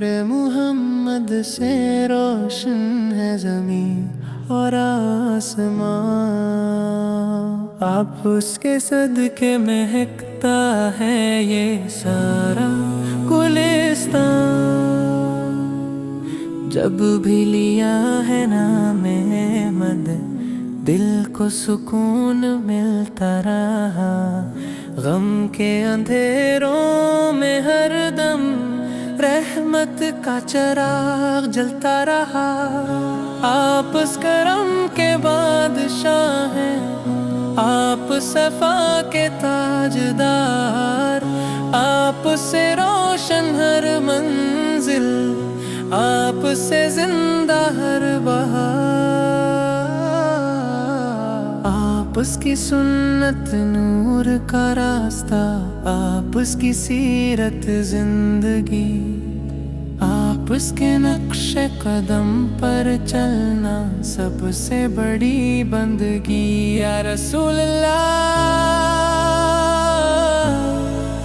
نور محمد سے روشن ہے زمین اور آسمان، آپ اس کے صدقے مہکتا ہے یہ سارا گلستان۔ جب بھی لیا ہے نام احمد دل کو سکون ملتا رہا، غم کے اندھیروں میں ہر دم رحمت کا چراغ جلتا رہا۔ آپ اس کرم کے بادشاہ ہیں، آپ صفا کے تاجدار، آپ سے روشن ہر منزل، آپ سے زندہ ہر بہار۔ آپ اس کی سنت نور کا راستہ، آپ اس کی سیرت زندگی، آپ اس کے نقش قدم پر چلنا سب سے بڑی بندگی۔ یا رسول اللہ،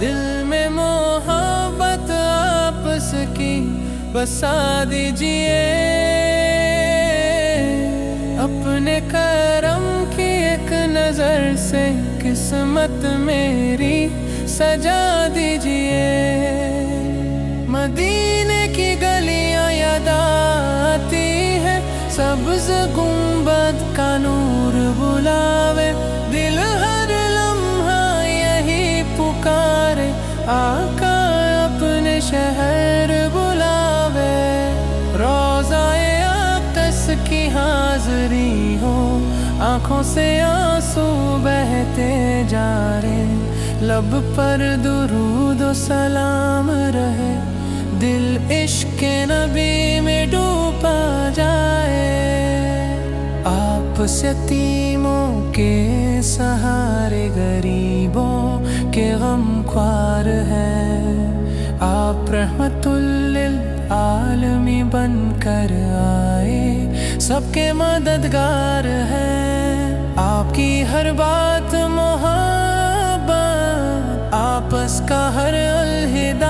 دل میں محبت آپس کی بسا دیجئے، اپنے کرم کی ایک نظر سے قسمت میری سجا دیجئے۔ مدینے کی گلیاں یاد آتی ہیں، سبز گنبد کا نور بلاوے، دل ہر لمحہ یہی پکارے، آقا اپنے شہر بلاوے۔ روضہ اقدس کی حاضری ہو، آنکھوں سے آنسو بہتے جا رہے، لب پر درود و سلام رہے، دل عشق نبی میں ڈوبا جائے۔ آپ یتیموں کے سہارے، غریبوں کے غم خوار ہیں، آپ رحمت للعالمین بن کر آئے، سب کے مددگار ہیں۔ آپ کی ہر بات محبت، آپس کا ہر الہدایت،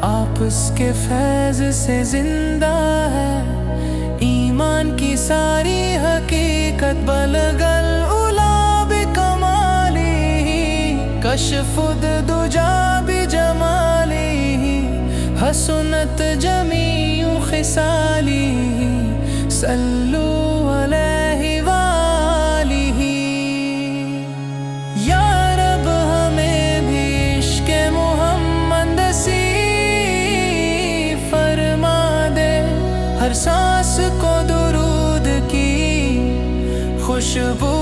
آپ اس کے فیض سے زندہ ہے، ایمان کی ساری حقیقت۔ بلغ العلا بکمالہ، کشف الدجا بجمالہ، حسنت جمیع خصالہ، صلو علیہ وآلہ۔ یا رب ہمیں بھی عشق محمد نصیب فرما دے، ہر سانس کو درود کی خوشبو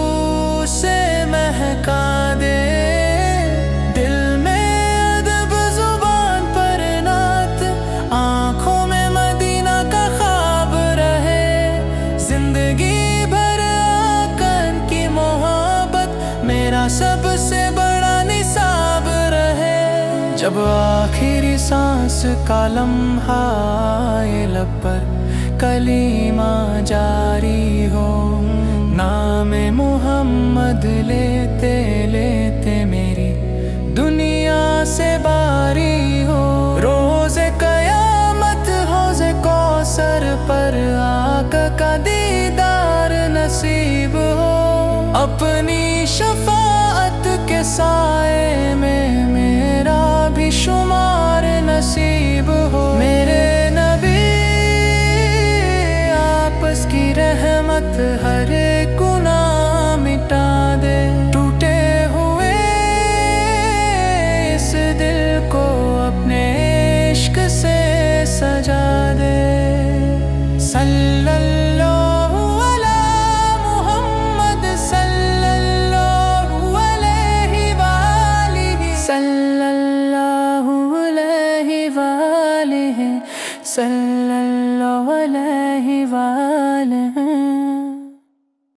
سے مہکا دے، دل میں ادب زبان پر نعت، آنکھوں میں مدینہ کا خواب رہے، زندگی بھر آقا کی محبت میرا سب سے بڑا نصاب رہے۔ جب آخری سانس کا لمحہ آئے، لب پر کلمہ جاری ہو، نام محمد لیتے لیتے میری دنیا سے باری ہو، روز قیامت حوض کوثر پر آقا کا دیدار نصیب ہو، اپنی شفاعت کے سائے میں میرا بھی شمار نصیب ہو۔ میرے نبی، آپ اس کی رحمت ہر